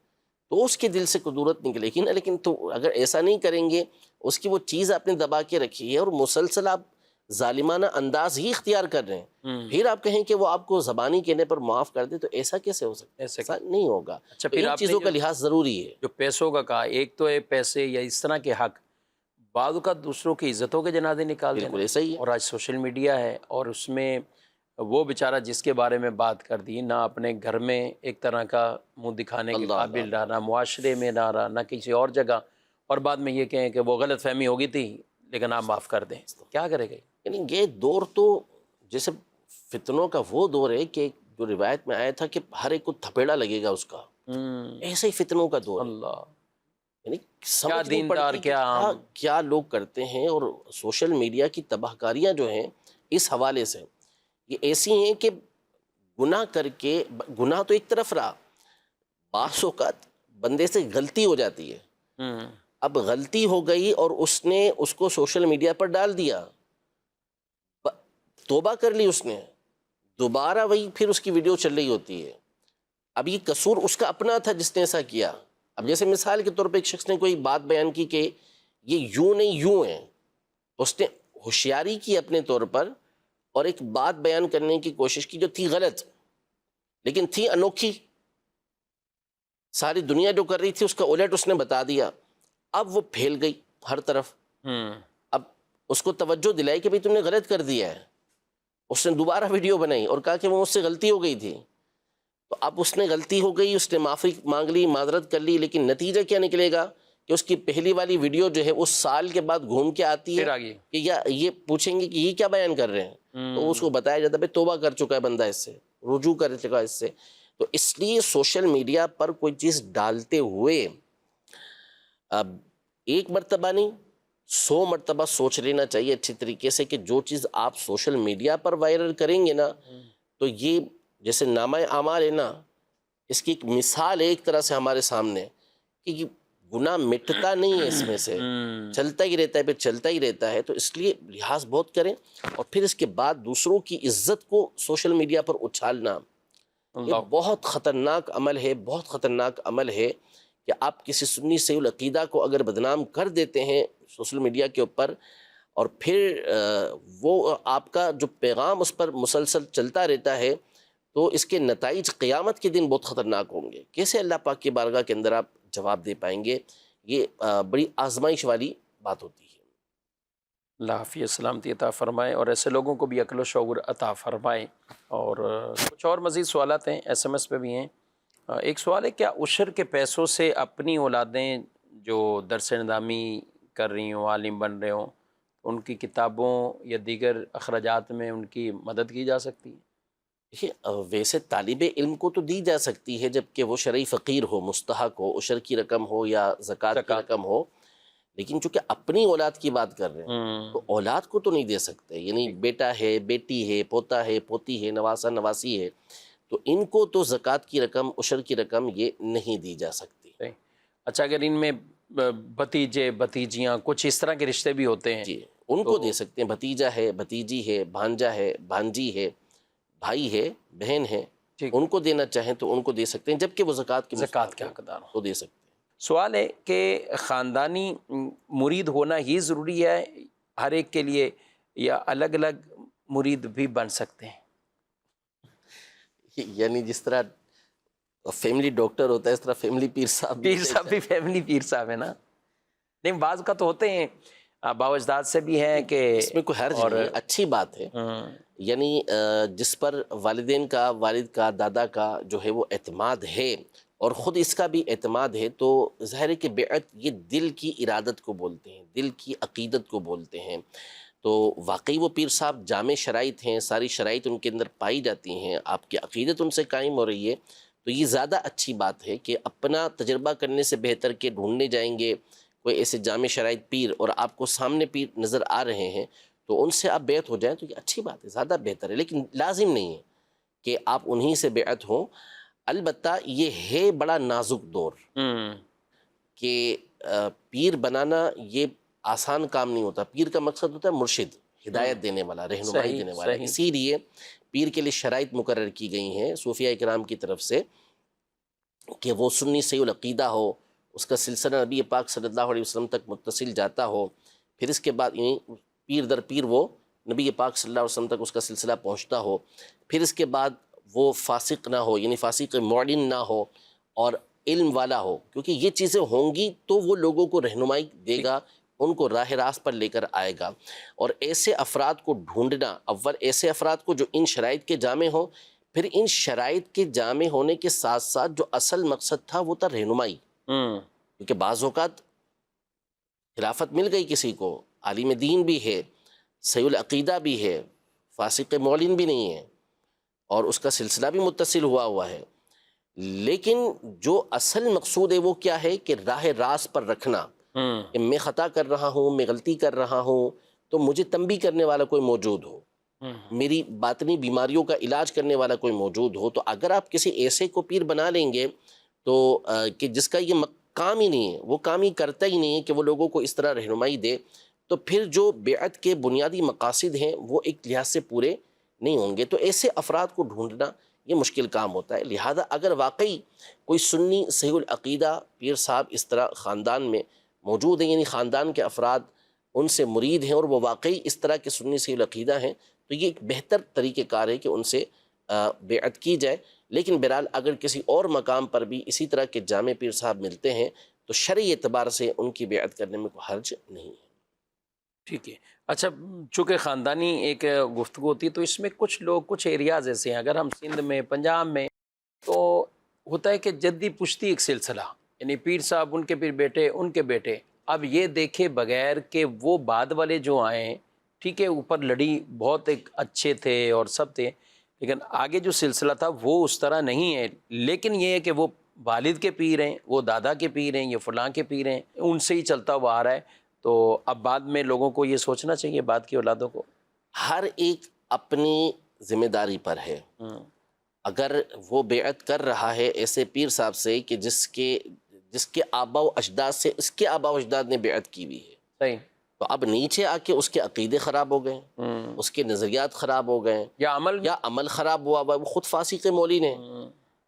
تو اس کے دل سے قدورت نکلے گی نا. لیکن تو اگر ایسا نہیں کریں گے, اس کی وہ چیز آپ نے دبا کے رکھی ہے اور مسلسل آپ ظالمانہ انداز ہی اختیار کر رہے ہیں, پھر آپ کہیں کہ وہ آپ کو زبانی کہنے پر معاف کر دے, تو ایسا کیسے ہو سکتا ہے؟ ایسا نہیں ہوگا. اچھا, تو پھر ان آپ نے چیزوں کا لحاظ ضروری ہے. جو پیسوں کا کہا, ایک تو ہے پیسے یا اس طرح کے حق, بعض اوقات دوسروں کی عزتوں کے جنازے نکال دینا. بالکل ایسا ہی ہے. اور آج سوشل میڈیا ہے, اور اس میں وہ بیچارہ جس کے بارے میں بات کر دی, نہ اپنے گھر میں ایک طرح کا منہ دکھانے کے قابل رہا, نہ معاشرے میں نہ رہا, نہ کسی اور جگہ, اور بعد میں یہ کہیں کہ وہ غلط فہمی ہوگی تھی لیکن آپ معاف کر دیں. کیا کرے گا؟ یعنی یہ دور تو جیسے فتنوں کا وہ دور ہے کہ جو روایت میں آیا تھا کہ ہر ایک کو تھپیڑا لگے گا اس کا, ایسے ہی فتنوں کا دور ہے. اللہ, یعنی کیا سمجھ نہیں دیندار, پڑتی کیا عام. کیا لوگ کرتے ہیں. اور سوشل میڈیا کی تباہ کاریاں جو ہیں اس حوالے سے یہ ایسی ہیں کہ گناہ کر کے, گناہ تو ایک طرف رہا, بعض اوقات بندے سے غلطی ہو جاتی ہے, اب غلطی ہو گئی اور اس نے اس کو سوشل میڈیا پر ڈال دیا, توبہ کر لی اس نے, دوبارہ وہی پھر اس کی ویڈیو چل رہی ہوتی ہے. اب یہ قصور اس کا اپنا تھا جس نے ایسا کیا. اب جیسے مثال کے طور پہ ایک شخص نے کوئی بات بیان کی کہ یہ یوں نہیں یوں ہے, اس نے ہوشیاری کی اپنے طور پر اور ایک بات بیان کرنے کی کوشش کی جو تھی غلط لیکن تھی انوکھی. ساری دنیا جو کر رہی تھی اس کا الٹ اس نے بتا دیا, اب وہ پھیل گئی ہر طرف. اب اس کو توجہ دلائی کہ بھئی تم نے غلط کر دیا ہے, اس نے دوبارہ ویڈیو بنائی اور کہا کہ وہ مجھ سے غلطی ہو گئی تھی. تو اب اس نے غلطی ہو گئی, اس نے معافی مانگ لی, معذرت کر لی, لیکن نتیجہ کیا نکلے گا کہ اس کی پہلی والی ویڈیو جو ہے اس سال کے بعد گھوم کے آتی ہے کہ یا یہ پوچھیں گے کہ یہ کیا بیان کر رہے ہیں, تو اس کو بتایا جاتا ہے بھئی توبہ کر چکا ہے بندہ, اس سے رجوع کر چکا ہے اس سے. تو اس لیے سوشل میڈیا پر کوئی چیز ڈالتے ہوئے اب ایک مرتبہ نہیں 100 مرتبہ سوچ لینا چاہیے اچھی طریقے سے کہ جو چیز آپ سوشل میڈیا پر وائرل کریں گے نا, تو یہ جیسے نامہ اعمال ہے نا, اس کی ایک مثال ہے ایک طرح سے ہمارے سامنے کہ یہ گناہ مٹتا نہیں ہے, اس میں سے چلتا ہی رہتا ہے, پھر چلتا ہی رہتا ہے. تو اس لیے لحاظ بہت کریں. اور پھر اس کے بعد دوسروں کی عزت کو سوشل میڈیا پر اچھالنا, یہ بہت خطرناک عمل ہے, بہت خطرناک عمل ہے کہ آپ کسی سنی صحیح العقیدہ کو اگر بدنام کر دیتے ہیں سوشل میڈیا کے اوپر, اور پھر وہ آپ کا جو پیغام اس پر مسلسل چلتا رہتا ہے, تو اس کے نتائج قیامت کے دن بہت خطرناک ہوں گے. کیسے اللہ پاک کی بارگاہ کے اندر آپ جواب دے پائیں گے؟ یہ بڑی آزمائش والی بات ہوتی ہے. اللہ حافظ سلامتی عطا فرمائے, اور ایسے لوگوں کو بھی عقل و شعور عطا فرمائے. اور کچھ اور مزید سوالات ہیں, ایس ایم ایس پہ بھی ہیں. ایک سوال ہے, کیا عشر کے پیسوں سے اپنی اولادیں جو درس نظامی کر رہی ہوں, عالم بن رہے ہوں, ان کی کتابوں یا دیگر اخراجات میں ان کی مدد کی جا سکتی ہے؟ ویسے طالب علم کو تو دی جا سکتی ہے جب کہ وہ شرعی فقیر ہو, مستحق ہو, عشر کی رقم ہو یا زکوٰۃ کی رقم ہو. لیکن چونکہ اپنی اولاد کی بات کر رہے ہیں تو اولاد کو تو نہیں دے سکتے. یعنی بیٹا ہے, بیٹی ہے, پوتا ہے, پوتی ہے, نواسا نواسی ہے, تو ان کو تو زکوٰۃ کی رقم, عشر کی رقم یہ نہیں دی جا سکتی. اچھا, اگر ان میں بھتیجے بھتیجیاں کچھ اس طرح کے رشتے بھی ہوتے ہیں, جی ان کو دے سکتے ہیں. بھتیجا ہے, بھتیجی ہے, بھانجا ہے, بھانجی ہے, بھائی ہے, بہن ہے, ان کو دینا چاہیں تو ان کو دے سکتے ہیں, جبکہ وہ زکوٰۃ کے حقدار ہوں تو دے سکتے ہیں. سوال ہے کہ خاندانی مرید ہونا ہی ضروری ہے ہر ایک کے لیے, یا الگ الگ مرید بھی بن سکتے ہیں؟ یعنی جس طرح فیملی ڈاکٹر ہوتا ہے اس طرح فیملی پیر صاحب بھی فیملی پیر صاحب ہے نا. نہیں, بعض کا تو ہوتے ہیں باوجداد سے بھی ہیں کہ اس میں کوئی حرج نہیں, اچھی بات ہے. یعنی جس پر والدین کا, والد کا, دادا کا جو ہے وہ اعتماد ہے اور خود اس کا بھی اعتماد ہے, تو ظاہر ہے کہ بیعت یہ دل کی ارادت کو بولتے ہیں, دل کی عقیدت کو بولتے ہیں. تو واقعی وہ پیر صاحب جامع شرائط ہیں, ساری شرائط ان کے اندر پائی جاتی ہیں, آپ کی عقیدت ان سے قائم ہو رہی ہے, تو یہ زیادہ اچھی بات ہے کہ اپنا تجربہ کرنے سے بہتر کہ ڈھونڈنے جائیں گے کوئی ایسے جامع شرائط پیر اور آپ کو سامنے پیر نظر آ رہے ہیں تو ان سے آپ بیعت ہو جائیں تو یہ اچھی بات ہے، زیادہ بہتر ہے، لیکن لازم نہیں ہے کہ آپ انہی سے بیعت ہوں۔ البتہ یہ ہے بڑا نازک دور کہ پیر بنانا یہ آسان کام نہیں ہوتا۔ پیر کا مقصد ہوتا ہے مرشد، ہدایت دینے والا، رہنمائی دینے والا، اسی لیے پیر کے لیے شرائط مقرر کی گئی ہیں صوفیاء کرام کی طرف سے کہ وہ سنی صحیح العقیدہ ہو، اس کا سلسلہ نبی پاک صلی اللہ علیہ وسلم تک متصل جاتا ہو، پھر اس کے بعد پیر در پیر وہ نبی پاک صلی اللہ علیہ وسلم تک اس کا سلسلہ پہنچتا ہو، پھر اس کے بعد وہ فاسق نہ ہو، یعنی فاسق معلن نہ ہو، اور علم والا ہو، کیونکہ یہ چیزیں ہوں گی تو وہ لوگوں کو رہنمائی دے گا، ان کو راہ راست پر لے کر آئے گا۔ اور ایسے افراد کو ڈھونڈنا، اول ایسے افراد کو جو ان شرائط کے جامع ہوں، پھر ان شرائط کے جامع ہونے کے ساتھ ساتھ جو اصل مقصد تھا وہ تھا رہنمائی، کیونکہ بعض اوقات خلافت مل گئی کسی کو، عالم دین بھی ہے، صحیح العقیدہ بھی ہے، فاسق معلن بھی نہیں ہے، اور اس کا سلسلہ بھی متصل ہوا ہے، لیکن جو اصل مقصود ہے وہ کیا ہے کہ راہ راست پر رکھنا، کہ میں خطا کر رہا ہوں، میں غلطی کر رہا ہوں، تو مجھے تنبیہ کرنے والا کوئی موجود ہو، میری باطنی بیماریوں کا علاج کرنے والا کوئی موجود ہو۔ تو اگر آپ کسی ایسے کو پیر بنا لیں گے تو کہ جس کا یہ کام ہی نہیں ہے، وہ کام ہی کرتا ہی نہیں ہے کہ وہ لوگوں کو اس طرح رہنمائی دے، تو پھر جو بیعت کے بنیادی مقاصد ہیں وہ ایک لحاظ سے پورے نہیں ہوں گے۔ تو ایسے افراد کو ڈھونڈنا یہ مشکل کام ہوتا ہے۔ لہذا اگر واقعی کوئی سنی صحیح العقیدہ پیر صاحب اس طرح خاندان میں موجود ہیں، یعنی خاندان کے افراد ان سے مرید ہیں اور وہ واقعی اس طرح کے سنی صحیح العقیدہ ہیں، تو یہ ایک بہتر طریقہ کار ہے کہ ان سے بیعت کی جائے۔ لیکن بہرحال اگر کسی اور مقام پر بھی اسی طرح کے جامع پیر صاحب ملتے ہیں تو شرعی اعتبار سے ان کی بیعت کرنے میں کوئی حرج نہیں ہے۔ ٹھیک ہے۔ اچھا، چونکہ خاندانی ایک گفتگو ہوتی ہے تو اس میں کچھ لوگ، کچھ ایریاز ایسے ہیں، اگر ہم سندھ میں، پنجاب میں، تو ہوتا ہے کہ جدی پشتی ایک سلسلہ، یعنی پیر صاحب، ان کے پھر بیٹے، ان کے بیٹے، اب یہ دیکھے بغیر کہ وہ بعد والے جو آئے ہیں، ٹھیک ہے، اوپر لڑی بہت ایک اچھے تھے اور سب تھے، لیکن آگے جو سلسلہ تھا وہ اس طرح نہیں ہے، لیکن یہ ہے کہ وہ والد کے پیر ہیں، وہ دادا کے پیر ہیں، یہ فلاں کے پیر ہیں، ان سے ہی چلتا ہوا آ رہا ہے۔ تو اب بعد میں لوگوں کو یہ سوچنا چاہیے، بعد کی اولادوں کو، ہر ایک اپنی ذمہ داری پر ہے۔ اگر وہ بیعت کر رہا ہے ایسے پیر صاحب سے کہ جس کے آباء و اجداد سے اس کے آباء و اجداد نے بیعت کی ہوئی ہے، صحیح، تو اب نیچے آ کے اس کے عقیدے خراب ہو گئے، اس کے نظریات خراب ہو گئے، یا عمل خراب ہوا، وہ خود فاسق معلن ہے،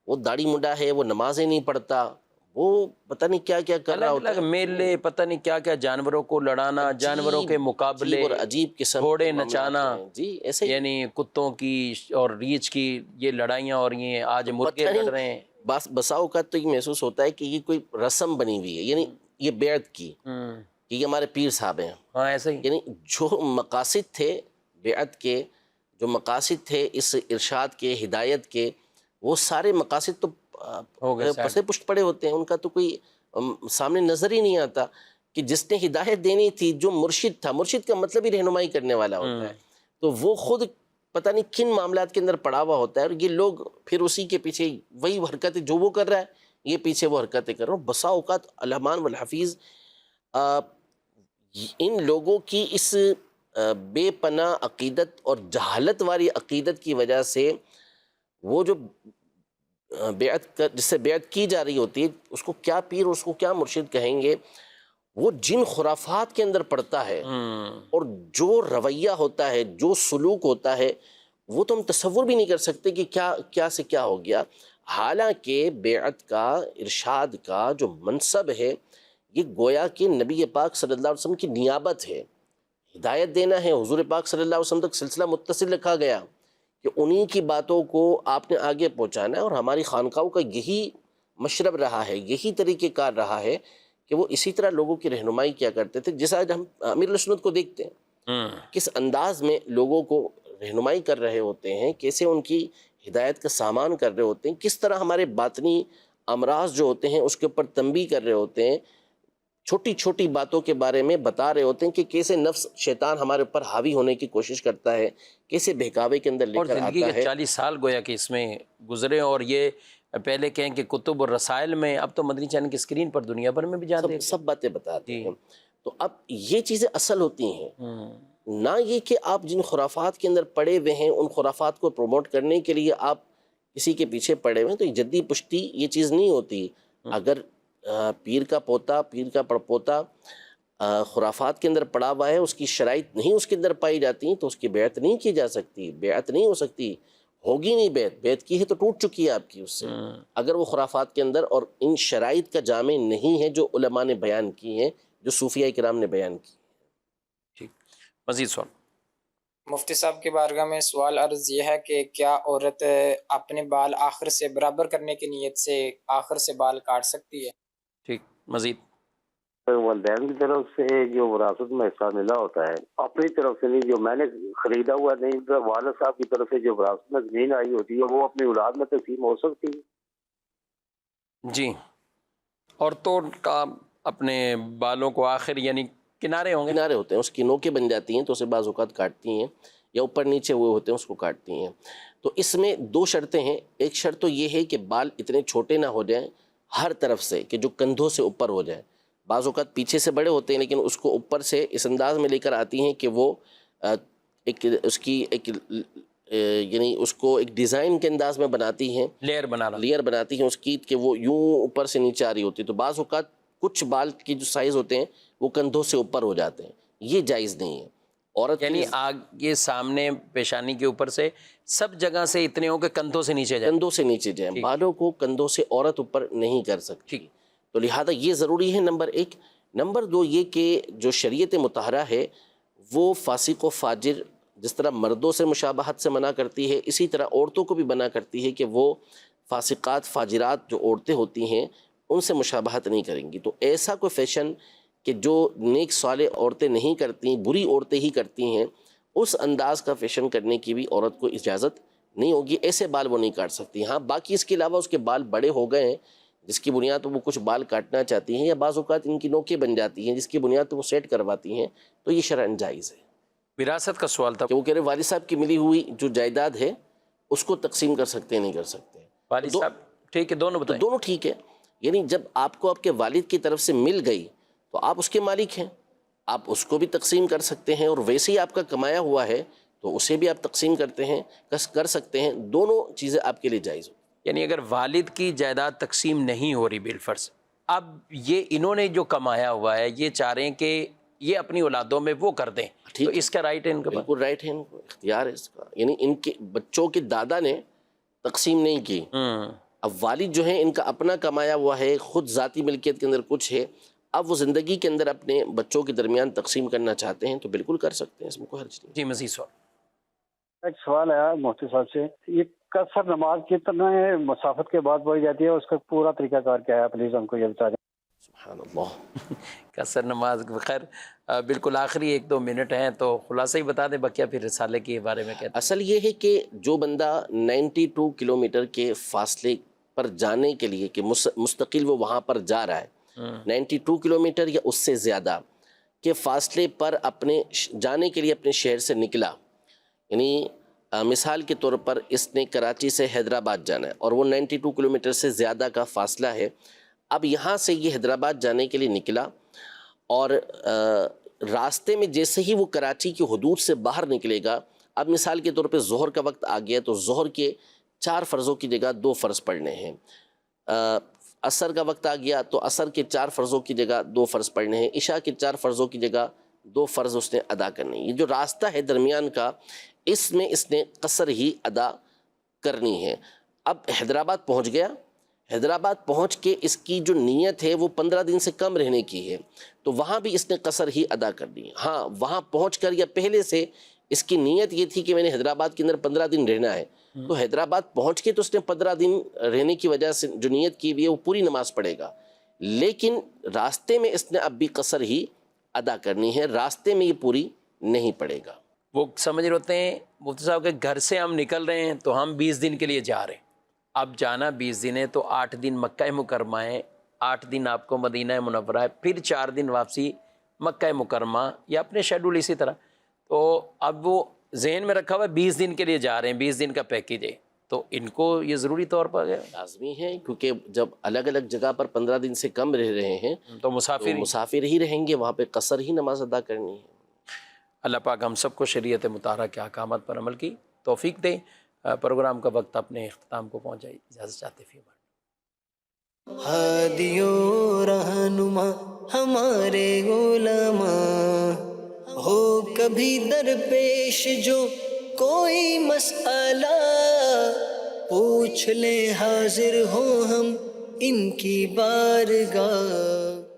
وہ داڑھی منڈا ہے، وہ نمازیں نہیں پڑھتا، وہ پتہ نہیں کیا کیا کر رہا ہوتا ہے، میلے، پتہ نہیں کیا کیا، جانوروں کو لڑانا، جانوروں کے مقابلے اور عجیب قسم گھوڑے نچانا، جی ایسے ہی یعنی کتوں کی اور ریچھ کی یہ لڑائیاں ہو رہی ہیں، آج مرغے پتہ نہیں، لڑ رہے ہیں۔ بسا اوقات تو یہ محسوس ہوتا ہے کہ یہ کوئی رسم بنی ہوئی ہے، یعنی یہ بیعت کی کہ یہ ہمارے پیر صاحب ہیں، ہاں ایسے ہی، یعنی جو مقاصد تھے بیعت کے، جو مقاصد تھے اس ارشاد کے، ہدایت کے، وہ سارے مقاصد تو پسے پشت پڑے ہوتے ہیں، ان کا تو کوئی سامنے نظر ہی نہیں آتا کہ جس نے ہدایت دینی تھی، جو مرشد تھا، مرشد کا مطلب ہی رہنمائی کرنے والا ہوتا ہے، تو وہ خود پتہ نہیں کن معاملات کے اندر پڑا ہوا ہوتا ہے، اور یہ لوگ پھر اسی کے پیچھے وہی حرکتیں جو وہ کر رہا ہے، یہ پیچھے وہ حرکتیں کر رہا ہوں۔ بسا اوقات علمان والحفیظ ان لوگوں کی اس بے پناہ عقیدت اور جہالت والی عقیدت کی وجہ سے وہ جو جس سے بیعت کی جا رہی ہوتی ہے، اس کو کیا پیر، اس کو کیا مرشد کہیں گے، وہ جن خرافات کے اندر پڑتا ہے اور جو رویہ ہوتا ہے، جو سلوک ہوتا ہے، وہ تو ہم تصور بھی نہیں کر سکتے کہ کیا سے کیا ہو گیا۔ حالانکہ بیعت کا، ارشاد کا جو منصب ہے، یہ گویا کہ نبی پاک صلی اللہ علیہ وسلم کی نیابت ہے، ہدایت دینا ہے، حضور پاک صلی اللہ علیہ وسلم تک سلسلہ متصل رکھا گیا کہ انہی کی باتوں کو آپ نے آگے پہنچانا ہے، اور ہماری خانقاہوں کا یہی مشرب رہا ہے، یہی طریقہ کار رہا ہے کہ وہ اسی طرح لوگوں کی رہنمائی کیا کرتے تھے۔ جیسا آج ہم امیر السنت کو دیکھتے ہیں، کس انداز میں لوگوں کو رہنمائی کر رہے ہوتے ہیں، کیسے ان کی ہدایت کا سامان کر رہے ہوتے ہیں، کس طرح ہمارے باطنی امراض جو ہوتے ہیں اس کے اوپر تنبیہ کر رہے ہوتے ہیں، چھوٹی چھوٹی باتوں کے بارے میں بتا رہے ہوتے ہیں کہ کیسے نفس شیطان ہمارے اوپر حاوی ہونے کی کوشش کرتا ہے، کیسے بہکاوے کے اندر لے کر آتا ہے۔ اور زندگی کے 40 سال گویا کہ اس میں گزرے، اور یہ پہلے کہیں کہ کتب اور رسائل میں، اب تو مدنی چینل کی اسکرین پر دنیا بھر میں بھی جاتے ہیں. سب باتیں بتاتے جی. ہیں. تو اب یہ چیزیں اصل ہوتی ہیں، نہ یہ کہ آپ جن خرافات کے اندر پڑے ہوئے ہیں ان خرافات کو پروموٹ کرنے کے لیے آپ کسی کے پیچھے پڑے ہوئے ہیں. تو یہ جدی پشتی یہ چیز نہیں ہوتی. اگر پیر کا پوتا، پیر کا پڑپوتا خرافات کے اندر پڑا ہوا ہے، اس کی شرائط نہیں اس کے اندر پائی جاتی تو اس کی بیعت نہیں کی جا سکتی، بیعت نہیں ہو سکتی، ہوگی نہیں بیعت. بیعت کی ہے تو ٹوٹ چکی ہے آپ کی اس سے، اگر وہ خرافات کے اندر اور ان شرائط کا جامع نہیں ہے جو علماء نے بیان کی ہیں، جو صوفیاء کرام نے بیان کی. ٹھیک. مزید سوال. مفتی صاحب کی بارگاہ میں سوال عرض یہ ہے کہ کیا عورت اپنے بال آخر سے برابر کرنے کی نیت سے آخر سے بال کاٹ سکتی ہے؟ ٹھیک. مزید. والدین کی طرف سے جو وراثت میں حصہ ملا ہوتا ہے، اپنی طرف سے نہیں، جو میں نے خریدا ہوا نہیں، والد صاحب کی طرف سے جو وراثت میں زمین آئی ہوتی ہے وہ اپنی اولاد میں تقسیم ہو سکتی ہے. جی. عورتوں کا اپنے بالوں کو آخر یعنی کنارے ہوں گے، کنارے ہوتے ہیں، اس کی نوکیں بن جاتی ہیں تو اسے بعض اوقات کاٹتی ہیں، یا اوپر نیچے ہوئے ہوتے ہیں اس کو کاٹتی ہیں. تو اس میں دو شرطیں ہیں. ایک شرط تو یہ ہے کہ بال اتنے چھوٹے نہ ہو جائیں ہر طرف سے کہ جو کندھوں سے اوپر ہو جائیں. بعض اوقات پیچھے سے بڑے ہوتے ہیں لیکن اس کو اوپر سے اس انداز میں لے کر آتی ہیں کہ وہ ایک اس کی ایک یعنی اس کو ایک ڈیزائن کے انداز میں بناتی ہیں، لیئر بناتی ہیں اس کی، کہ وہ یوں اوپر سے نیچے آ رہی ہوتی ہے. تو بعض اوقات کچھ بال کی جو سائز ہوتے ہیں وہ کندھوں سے اوپر ہو جاتے ہیں، یہ جائز نہیں ہے. عورت یعنی آگے سامنے پیشانی کے اوپر سے سب جگہ سے اتنے ہوں کہ کندھوں سے نیچے جائیں. کندھوں سے نیچے جائیں، بالوں کو کندھوں سے عورت اوپر نہیں کر سکتی. تو لہذا یہ ضروری ہے نمبر ایک. نمبر دو یہ کہ جو شریعت مطہرہ ہے وہ فاسق و فاجر جس طرح مردوں سے مشابہت سے منع کرتی ہے، اسی طرح عورتوں کو بھی منع کرتی ہے کہ وہ فاسقات فاجرات جو عورتیں ہوتی ہیں ان سے مشابہت نہیں کریں گی. تو ایسا کوئی فیشن کہ جو نیک صالح عورتیں نہیں کرتی، بری عورتیں ہی کرتی ہیں، اس انداز کا فیشن کرنے کی بھی عورت کو اجازت نہیں ہوگی. ایسے بال وہ نہیں کاٹ سکتی. ہاں باقی اس کے علاوہ اس کے بال بڑے ہو گئے ہیں جس کی بنیاد پر وہ کچھ بال کاٹنا چاہتی ہیں، یا بعض اوقات ان کی نوکیں بن جاتی ہیں جس کی بنیاد پر وہ سیٹ کرواتی ہیں، تو یہ شرعاً جائز ہے. وراثت کا سوال تھا کہ وہ کہہ رہے والد صاحب کی ملی ہوئی جو جائیداد ہے اس کو تقسیم کر سکتے ہیں نہیں کر سکتے. والد صاحب ٹھیک ہے، دونوں بتائیں. دونوں ٹھیک ہے. یعنی جب آپ کو آپ کے والد کی طرف سے مل گئی تو آپ اس کے مالک ہیں، آپ اس کو بھی تقسیم کر سکتے ہیں، اور ویسے ہی آپ کا کمایا ہوا ہے تو اسے بھی آپ تقسیم کرتے ہیں کر سکتے ہیں. دونوں چیزیں آپ کے لیے جائز ہو. یعنی اگر والد کی جائیداد تقسیم نہیں ہو رہی بالفرض، اب یہ انہوں نے جو کمایا ہوا ہے یہ چاہ رہے ہیں کہ یہ اپنی اولادوں میں وہ کر دیں، تو اس کا رائٹ ہے ان کا؟ بالکل رائٹ ہے، ان کو اختیار ہے اس کا. یعنی ان کے بچوں کے دادا نے تقسیم نہیں کی، اب والد جو ہیں ان کا اپنا کمایا ہوا ہے، خود ذاتی ملکیت کے اندر کچھ ہے، اب وہ زندگی کے اندر اپنے بچوں کے درمیان تقسیم کرنا چاہتے ہیں تو بالکل کر سکتے ہیں، اس میں کوئی حرج نہیں. جی مزید سوال. ایک سوال ہے مفتی صاحب سے، یہ قصر نماز کتنا مسافت کے بعد پڑھی جاتی ہے، اس کا پورا طریقہ کار کیا ہے؟ پلیز ہم کو یہ بتا دیں. سبحان اللہ. قصر نماز خیر بالکل آخری 1-2 منٹ ہیں تو خلاصہ ہی بتا دیں، بقیہ پھر رسالے کے بارے میں کہتے ہیں. اصل یہ ہے کہ جو بندہ 92 کلومیٹر کے فاصلے پر جانے کے لیے کہ مستقل وہ وہاں پر جا رہا ہے، 92 کلومیٹر یا اس سے زیادہ کے فاصلے پر اپنے جانے کے لیے اپنے شہر سے نکلا، یعنی مثال کے طور پر اس نے کراچی سے حیدرآباد جانا ہے اور وہ 92 کلومیٹر سے زیادہ کا فاصلہ ہے. اب یہاں سے یہ حیدرآباد جانے کے لیے نکلا اور راستے میں جیسے ہی وہ کراچی کی حدود سے باہر نکلے گا، اب مثال کے طور پہ ظہر کا وقت آ گیا تو ظہر کے 4 فرضوں کی جگہ 2 فرض پڑھنے ہیں. عصر کا وقت آ گیا تو عصر کے 4 فرضوں کی جگہ 2 فرض پڑھنے ہیں. عشاء کے 4 فرضوں کی جگہ 2 فرض اس نے ادا کرنے ہیں. یہ جو راستہ ہے درمیان کا، اس میں اس نے قصر ہی ادا کرنی ہے. اب حیدرآباد پہنچ گیا، حیدرآباد پہنچ کے اس کی جو نیت ہے وہ 15 دن سے کم رہنے کی ہے، تو وہاں بھی اس نے قصر ہی ادا کرنی ہے. ہاں وہاں پہنچ کر یا پہلے سے اس کی نیت یہ تھی کہ میں نے حیدرآباد کے اندر 15 دن رہنا ہے، تو حیدرآباد پہنچ کے تو اس نے 15 دن رہنے کی وجہ سے جو نیت کی ہوئی ہے وہ پوری نماز پڑھے گا، لیکن راستے میں اس نے اب بھی قصر ہی ادا کرنی ہے، راستے میں یہ پوری نہیں پڑے گا. وہ سمجھ رہے ہوتے ہیں مفتی صاحب کہ گھر سے ہم نکل رہے ہیں تو ہم 20 دن کے لیے جا رہے ہیں، اب جانا 20 دن ہے تو 8 دن مکہ مکرمہ ہے، 8 دن آپ کو مدینہ منورہ ہے، پھر 4 دن واپسی مکہ مکرمہ، یا اپنے شیڈول اسی طرح. تو اب وہ ذہن میں رکھا ہوا ہے 20 دن کے لیے جا رہے ہیں، 20 دن کا پیکیج ہے، تو ان کو یہ ضروری طور پر لازمی ہے، کیونکہ جب الگ الگ جگہ پر 15 دن سے کم رہ رہے ہیں تو مسافر ہی رہیں گے، وہاں پہ قصر ہی نماز ادا کرنی ہے۔ اللہ پاک ہم سب کو شریعت مطہرہ کے احکامات پر عمل کی توفیق دیں۔ پروگرام کا وقت اپنے اختتام کو پہنچائی، اجازت چاہتے فی امان۔ ہادی و رہنما ہمارے علماء، ہو کبھی درپیش جو کوئی مسئلہ، پوچھ لیں حاضر ہوں ہم ان کی بارگاہ۔